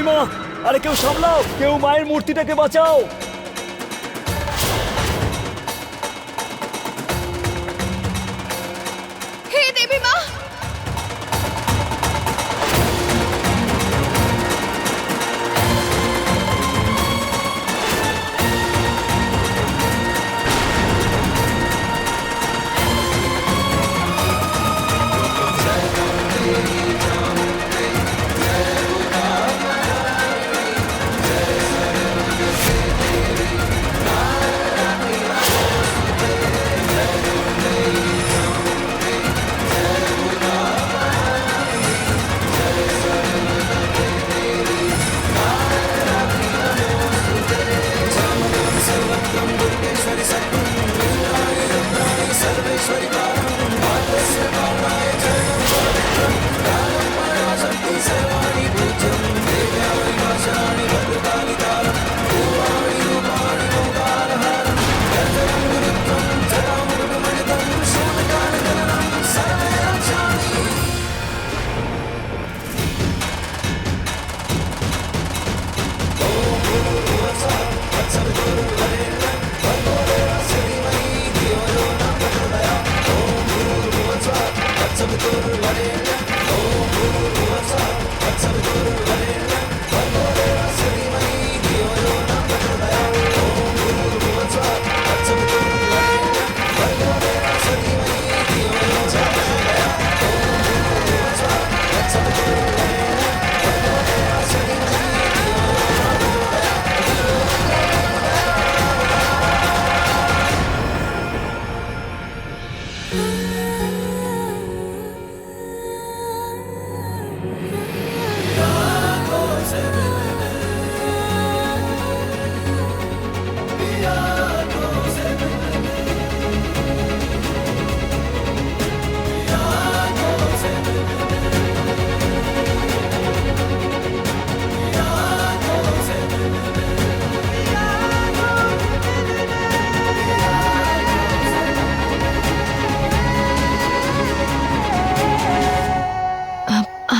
দেবী মা, আরে কেউ সামলাও, কেউ মায়ের মূর্তিটাকে বাঁচাও। হে দেবী মা,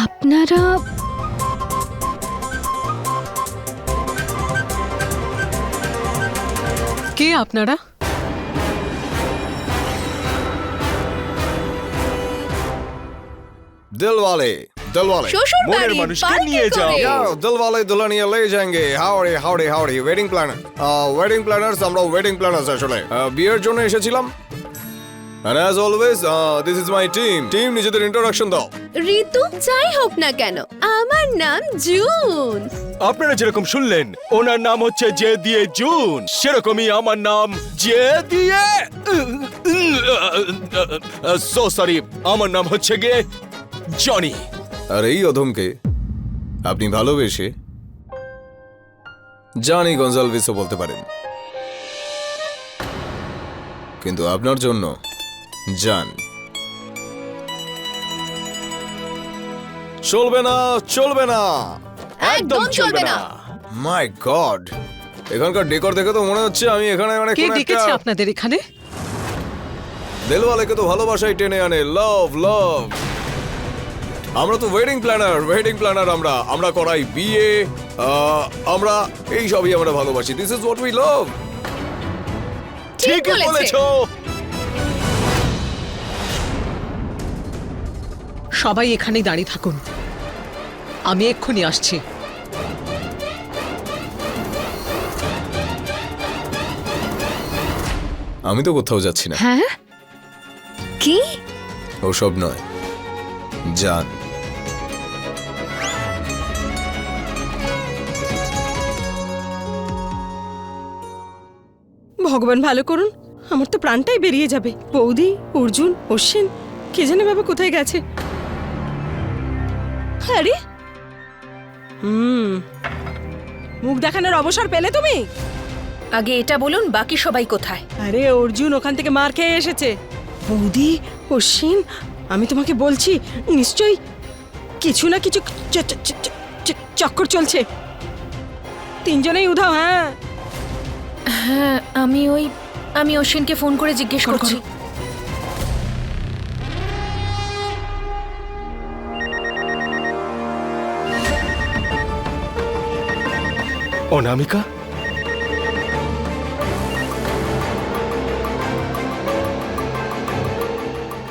আপনারা কে আপনারা? दिलवाले दिलवाले শ্বশুর মনের বাড়ি মানুষকে পালকি নিয়ে যাও। করে। यार दिलवाले दुल्हनिया ले जाएंगे হাওড়ে হাওড়ে হাওড়ে ওয়েডিং প্ল্যানার ওয়েডিং প্ল্যানার্স আমরা ওয়েডিং প্ল্যানার্স আসলে বিয়ের জন্য এসেছিলাম and as always this is my team নিজেদের ইন্ট্রোডাকশন দাও ঋতু যাই হোক না কেন, আমার নাম জুন। আপনারা যেরকম শুনলেন ওনার নাম হচ্ছে জে দিয়ে জুন, সেরকমই আমার নাম জে দিয়ে সো সরি, আমার নাম হচ্ছে গে জনি। আর এই অধমকে আপনি ভালোবেসে জানি গঞ্জালভিসও বলতে পারেন, কিন্তু আপনার জন্য জান চলবে না, চলবে না। একদম চলবে না। মাই গড, এখানকার ডেকর দেখে তো মনে হচ্ছে আমি এখানে মানে কে কোনো ডেকেছে একটা আপনাদের এখানে? দিলওয়ালেকে তো ভালোবাসাই টেনে আনে, লাভ লাভ। আমরা তো ওয়েডিং প্ল্যানার আমরা করাই বিয়ে, আমরা এই সবই আমরা ভালোবাসি। This is what we love. ঠিক ঠিকই বলেছে। বলেছো। সবাই এখানেই দাঁড়িয়ে থাকুন, আমি এক্ষুনি আসছি। আমি তো কোথাও যাচ্ছি না। হ্যাঁ কি? ওসব নয়, জান। ভগবান ভালো করুন, আমার তো প্রাণটাই বেরিয়ে যাবে। বৌদি, অর্জুন, অশ্বিন, কে জানে বাবা কোথায় গেছে। আরে মুখ দেখানোর অবসর পেলে তুমি? আগে এটা বলুন বাকি সবাই কোথায়? আরে অর্জুন ওখান থেকে মার খেয়ে এসেছে। বৌদি, অশ্বিন, আমি তোমাকে বলছি নিশ্চয়ই কিছু না কিছু চক্কর চলছে। তিনজনেই উধাও। হ্যাঁ হ্যাঁ, আমি অশ্বিনকে ফোন করে জিজ্ঞেস করছি। অনামিকা?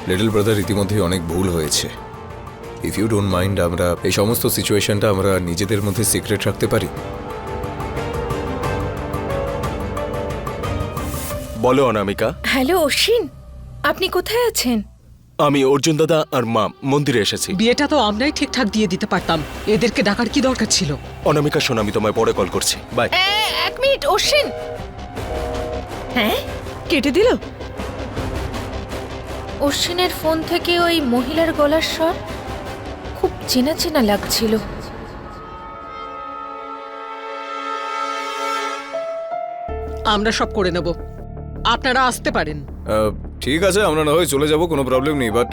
লিটল ব্রাদার, ইতিমধ্যেই অনেক ভুল হয়েছে। ইফ ইউ ডোন্ট মাইন্ড, আমরা এই সমস্ত সিচুয়েশনটা আমরা নিজেদের মধ্যে সিক্রেট রাখতে পারি। বলো অনামিকা। হ্যালো অশ্বিন, আপনি কোথায় আছেন? আমি অর্জুন দাদা আর মা মন্দিরে এসেছি। বিয়েটা তো আমরাই ঠিকঠাক দিয়ে দিতে পারতাম, এদেরকে ডাকার কি দরকার ছিল? অনামিকা শোন, আমি তোমায় পরে কল করছি, বাই। এক মিনিট অশ্বিন। হ্যাঁ, কেটে দিল। অশ্বিনের ফোন থেকে ওই মহিলার গলার স্বর খুব চেনা চেনা লাগছিল। আমরা সব করে নেব, আপনারা আসতে পারেন। ঠিক আছে, আমরা না হয় চলে যাব, কোনো প্রবলেম নেই, বাট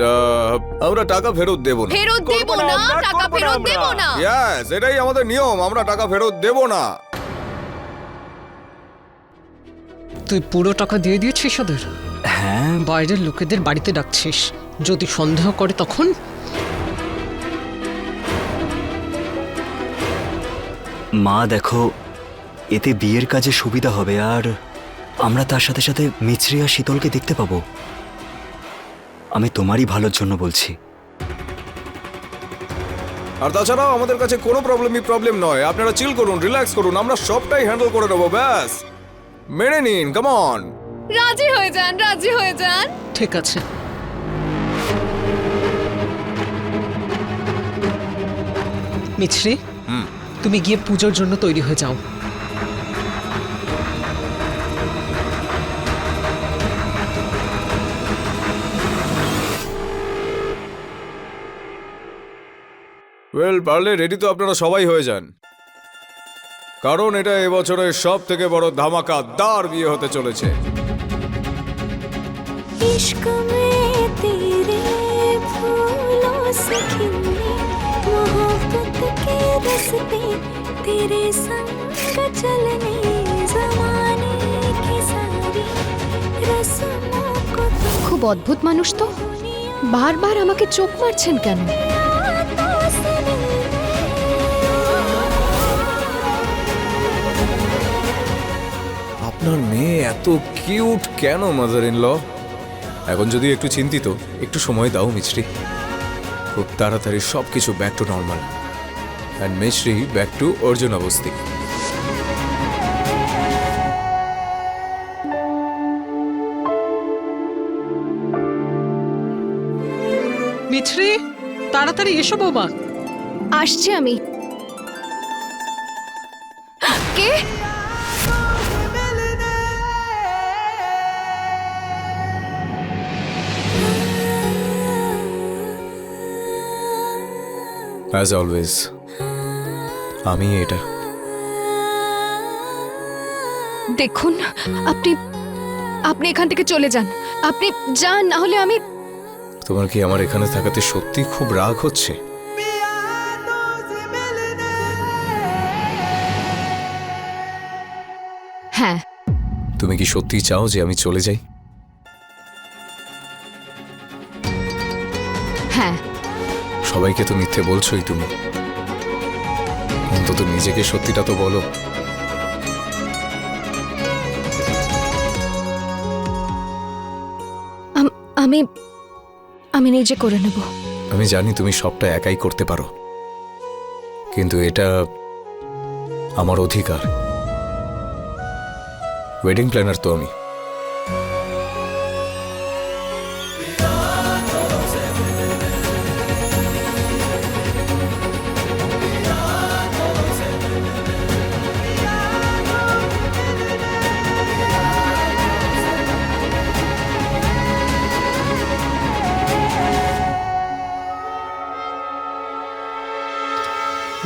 আমরা টাকা ফেরত দেব না। ফেরত দেব না, টাকা ফেরত দেব না। ইয়েস, এটাই আমাদের নিয়ম, আমরা টাকা ফেরত দেব না। তুই পুরো টাকা দিয়ে দিয়েছিস ওদের? হ্যাঁ, বাইরের লোকেদের বাড়িতে ডাকছিস, যদি সন্দেহ করে তখন? মা দেখো, এতে বিয়ের কাজে সুবিধা হবে, আর আমরা তার সাথে সাথে মিছরি আর শীতলকে দেখতে পাবো। আমি তোমারই ভালোর জন্য বলছি। আর তাছাড়াও আমাদের কাছে কোনো প্রবলেম নয়। আপনারা চিল করুন, রিল্যাক্স করুন, আমরা সবটাই হ্যান্ডেল করে নেবো। ব্যাস মেনে নিন, কাম অন। রাজি হয়ে যান, রাজি হয়ে যান। ঠিক আছে। মিছরি, তুমি গিয়ে পুজোর জন্য তৈরি হয়ে যাও। ওয়েল, পারলে রেডি তো আপনারা সবাই হয়ে যান, কারণ এটা এবছরের সব থেকে বড় ধামাকাদার বিয়ে হতে চলেছে। इश्क में तेरे फूलों से खिले मोहब्बत के रस्ते तेरे संग चलने ज़माने की सारी रस्मों को খুব অদ্ভুত মানুষ তো, বারবার আমাকে চোখ মারছেন কেন? यादों से আপনার মেয়ে এত কিউট কেন, মাদার ইন ল? এখন যদি একটু চিন্তিত, একটু সময় দাও মিছরি। খুব তাড়াতাড়ি সবকিছু ব্যাক টু নর্মাল, অ্যান্ড মিছরি ব্যাক টু অর্জুন অবস্থি। মিছরি, তাড়াতাড়ি এসো বৌমা। আসছি আমি। কে? অ্যাজ অলওয়েজ আমি এটা। দেখুন, আপনি আপনি এখান থেকে চলে যান। আপনি যান, না হলে আমি। তোমার কি আমার এখানে থাকাতে সত্যি খুব রাগ হচ্ছে? হ্যাঁ। তুমি কি সত্যি চাও যে আমি চলে যাই? হ্যাঁ। সবাইকে তো মিথ্যে বলছোই তুমি, অন্তত নিজেকে সত্যিটা তো বলো। আমি আমি নিজে করে নেব। আমি জানি তুমি সবটা একাই করতে পারো, কিন্তু এটা আমার অধিকার। ওয়েডিং প্ল্যানার তো আমি।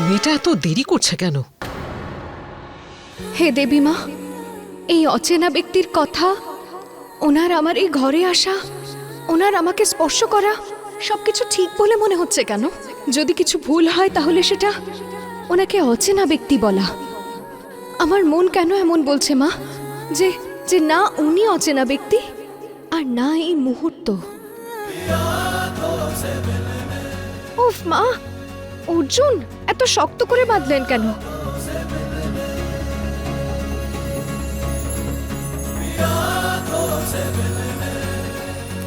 মেয়েটা এত দেরি করছে কেন? হে দেবী মা, এই অচেনা ব্যক্তির কথা, ওনার আমার এই ঘরে আসা, ওনার আমাকে স্পর্শ করা, সবকিছু ঠিক বলে মনে হচ্ছে কেন? যদি কিছু ভুল হয় তাহলে সেটা ওনাকে অচেনা ব্যক্তি বলা। আমার মন কেন এমন বলছে মা, যে যে না উনি অচেনা ব্যক্তি আর না এই মুহূর্ত। উফ মা, অর্জুন এত শক্ত করে বাঁধলেন কেন?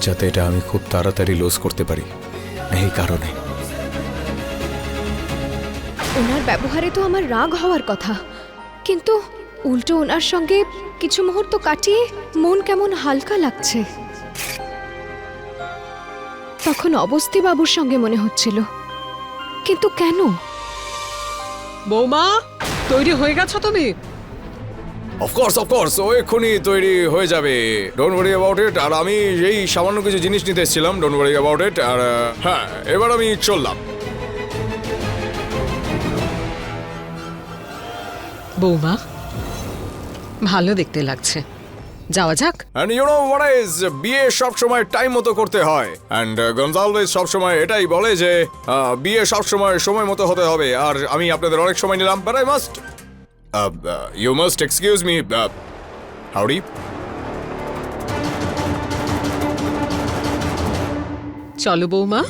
যাতে এটা আমি খুব তাড়াতাড়ি লুজ করতে পারি, এই কারণে। ওনার ব্যবহারে তো আমার রাগ হওয়ার কথা, কিন্তু উল্টো ওনার সঙ্গে কিছু মুহূর্ত কাটিয়ে মন কেমন হালকা লাগছে। তখন অবস্থি বাবুর সঙ্গে মনে হচ্ছিল, কিন্তু কেন? বৌমা, তৈরি হয়ে গেছো তুমি? অফকোর্স ও এক্ষুনি তৈরি হয়ে যাবে, ডোন্ট ওয়ারি অ্যাবাউট ইট। আর আমি এই সামান্য কিছু জিনিস নিতে এসেছিলাম, ডোন্ট ওয়ারি অ্যাবাউট ইট। আর হ্যাঁ, এবার আমি চললাম। বৌমা, ভালো দেখতে লাগছে, যাওয়া যাক। And you know what is, বিয়ে সব সময় টাইম মতো করতে হয়। And গঞ্জালভেজ সব সময় এটাই বলে যে বিয়ে সব সময় মতো হতে হবে। আর আমি আপনাদের অনেক সময় নিলাম, but I must you must excuse me. Howdy. চলো বৌমা।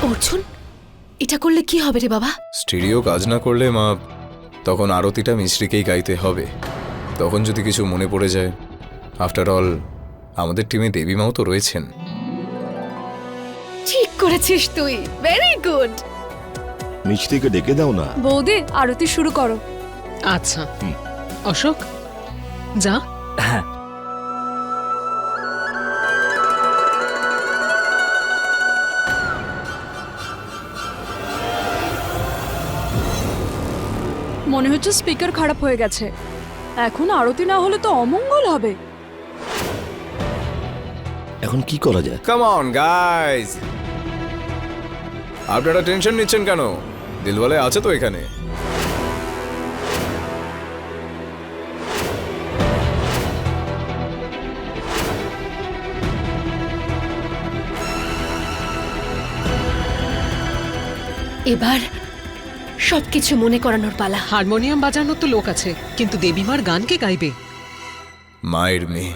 অর্জুন, এটা করলে কি হবে রে বাবা? স্টুডিও কাজ না করলে মা, তখন আরতিটা মিশ্রিকেই গাইতে হবে। তখন যদি কিছু মনে পড়ে যায়, আফটার অল আমাদের টিমে দেবী মাও তো রয়েছেন। ঠিক করেছিস তুই, ভেরি গুড। মিষ্টিকে ডেকে দাও না। বৌদি, আরতি শুরু করো। আচ্ছা অশোক, যা। হ্যাঁ, মনে হচ্ছে স্পিকার খারাপ হয়ে গেছে, এখন আরতি না হলে তো অমঙ্গল হবে। এখন কি করা যায়? কাম অন গাইস, আপনারা টেনশন নিচ্ছেন কেন? দিলওয়ালে আছে তো এখানে। এবার সবকিছু মনে করানোর পালা। হারমোনিয়াম বাজানোর তো লোক আছে, কিন্তু দেবীমার গান কে গাইবে? মায়ের মেয়ে।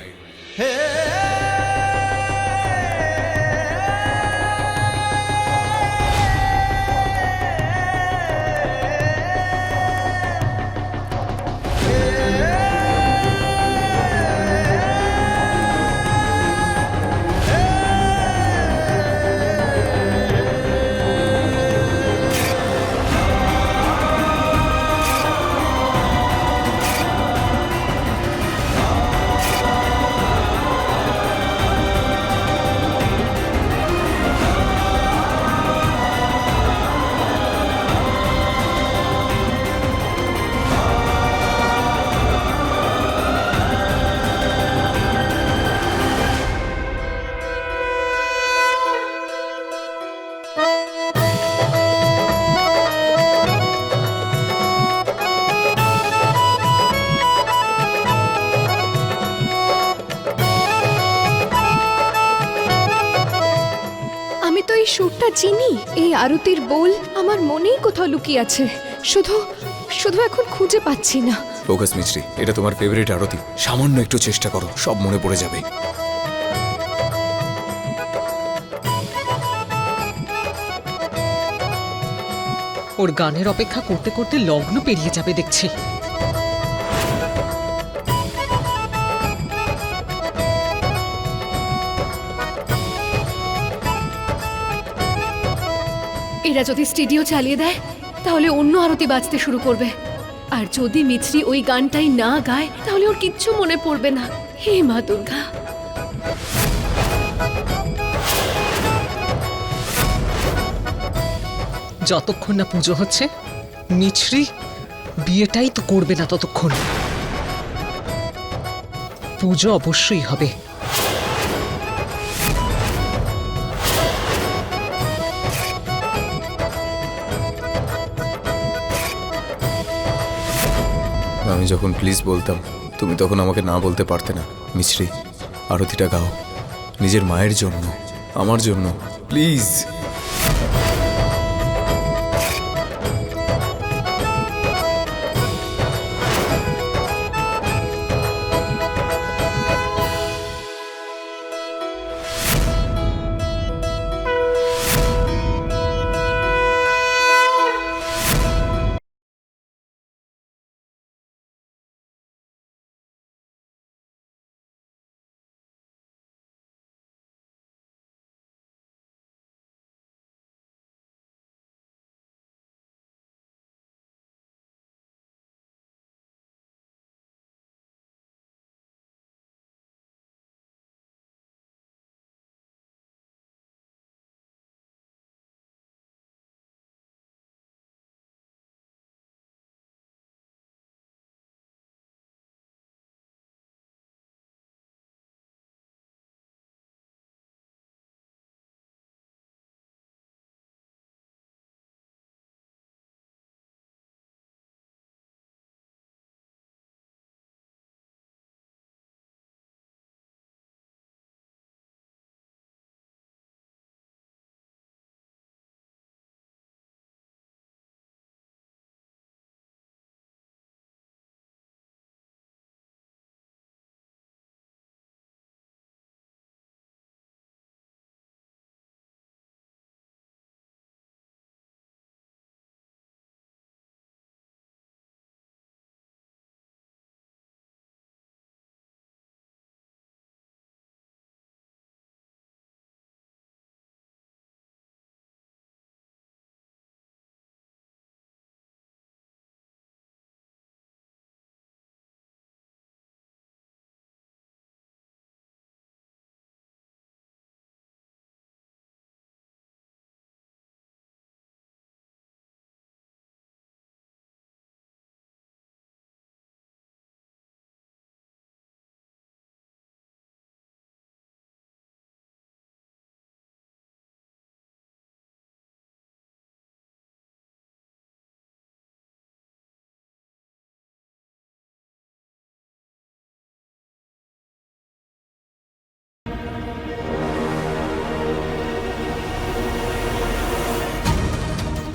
এই সুরটা চিনি, এই আরতির বোল আমার মনেই কোথাও লুকিয়ে আছে, শুধু শুধু এখন খুঁজে পাচ্ছি না। ফোকাস মিস্ত্রি, এটা তোমার ফেভারিট আরতি, সামান্য একটু চেষ্টা করো, সব মনে পড়ে যাবে। ওর গানের অপেক্ষা করতে করতে লগ্ন পেরিয়ে যাবে দেখছি। এরা যদি স্টুডিও চালিয়ে দেয় তাহলে অন্য আরতি বাজতে শুরু করবে, আর যদি মিছরি ওই গানটাই না গায় তাহলে ওর কিচ্ছু মনে পড়বে না। হে মা দুর্গা। যতক্ষণ না পুজো হচ্ছে মিছরি বিয়েটাই তো করবে না ততক্ষণ। পুজো অবশ্যই হবে। আমি যখন প্লিজ বলতাম তুমি তখন আমাকে না বলতে পারতে না। মিছরি, আরতিটা গাও, নিজের মায়ের জন্য, আমার জন্য, প্লিজ।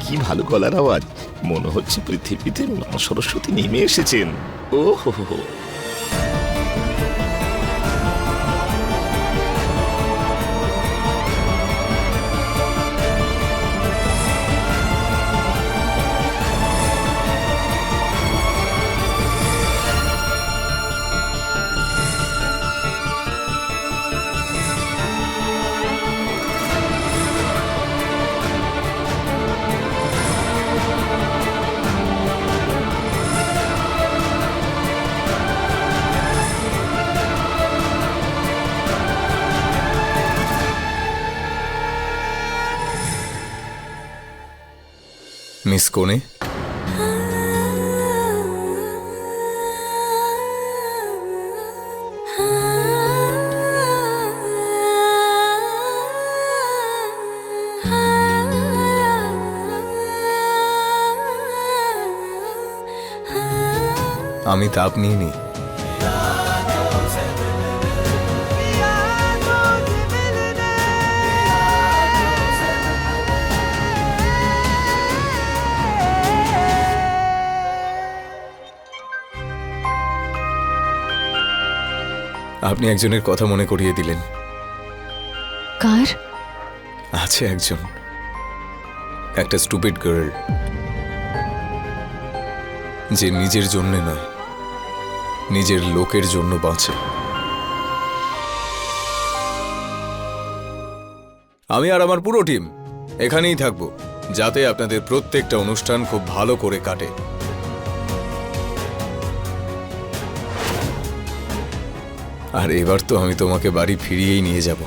কি ভালো গলার আওয়াজ, মনে হচ্ছে পৃথিবীতে মা সরস্বতী নেমে এসেছেন। ও হো হো। মিস কোনে, আমি তাপ নিয়ে নি। আপনি একজনের কথা মনে করিয়ে দিলেন। কার? আছে একজন, একটা স্টুপিড গার্ল, যে নিজের জন্য নয়, নিজের লোকের জন্য বাঁচে। আমি আর আমার পুরো টিম এখানেই থাকবো, যাতে আপনাদের প্রত্যেকটা অনুষ্ঠান খুব ভালো করে কাটে। আর এবার তো আমি তোমাকে বাড়ি ফিরিয়েই নিয়ে যাব।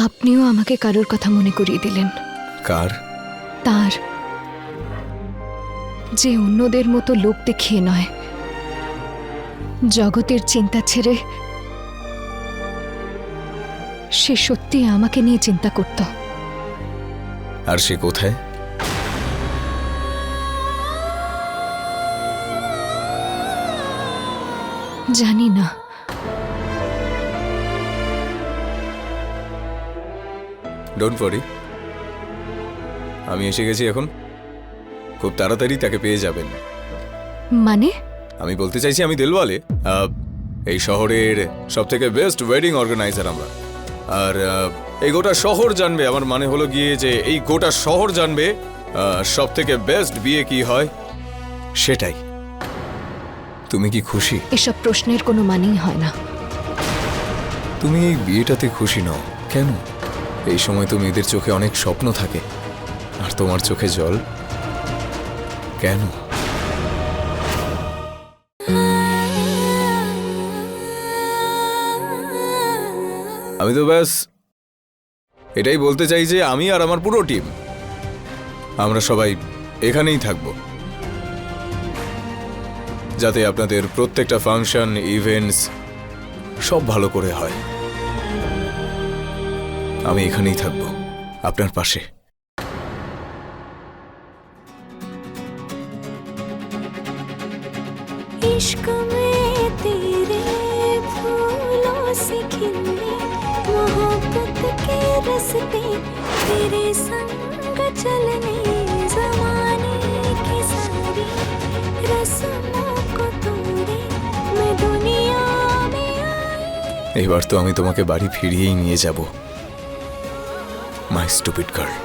আপনিও আমাকে কারোর কথা মনে করিয়ে দিলেন। কার? তার, যে অন্যদের মতো লোক দেখিয়ে নয়, জগতের চিন্তা ছেড়ে সে সত্যি আমাকে নিয়ে চিন্তা করত। আর সে কোথায়? জানি না। ডোন্ট ওয়ারি, আমি এসে গেছি এখন। খুব তাড়াতাড়ি তাকে পেয়ে যাবেন। মানে? আমি বলতে চাইছি আমি দিলওয়ালে, এই শহরের সবথেকে বেস্ট ওয়েডিং অর্গানাইজার আমরা। আর এই গোটা শহর জানবে, আমার মানে হলো গিয়ে যে এই গোটা শহর জানবে সবথেকে বেস্ট বিয়ে কি হয় সেটাই। তুমি কি খুশি? এসব প্রশ্নের কোনো মানেই হয় না। তুমি এই বিয়েটাতে খুশি নও কেন? এই সময় তো মেয়েদের চোখে অনেক স্বপ্ন থাকে, আর তোমার চোখে জল কেন? আমি তো ব্যাস এটাই বলতে চাই যে আমি আর আমার পুরো টিম আমরা সবাই এখানেই থাকব, যাতে আপনাদের প্রত্যেকটা ফাংশন, ইভেন্টস সব ভালো করে হয়। আমি এখানেই থাকব আপনার পাশে। इश्क में तेरे फूलों से खिले मोहब्बत के रस्ते तेरे संग चलने ज़माने की सारी रस्मों को तोड़े मैं दुनिया में आई। এবার তো আমি তোমাকে বাড়ি ফিরিয়েই নিয়ে যাব, মাই স্টুপিড গার্ল।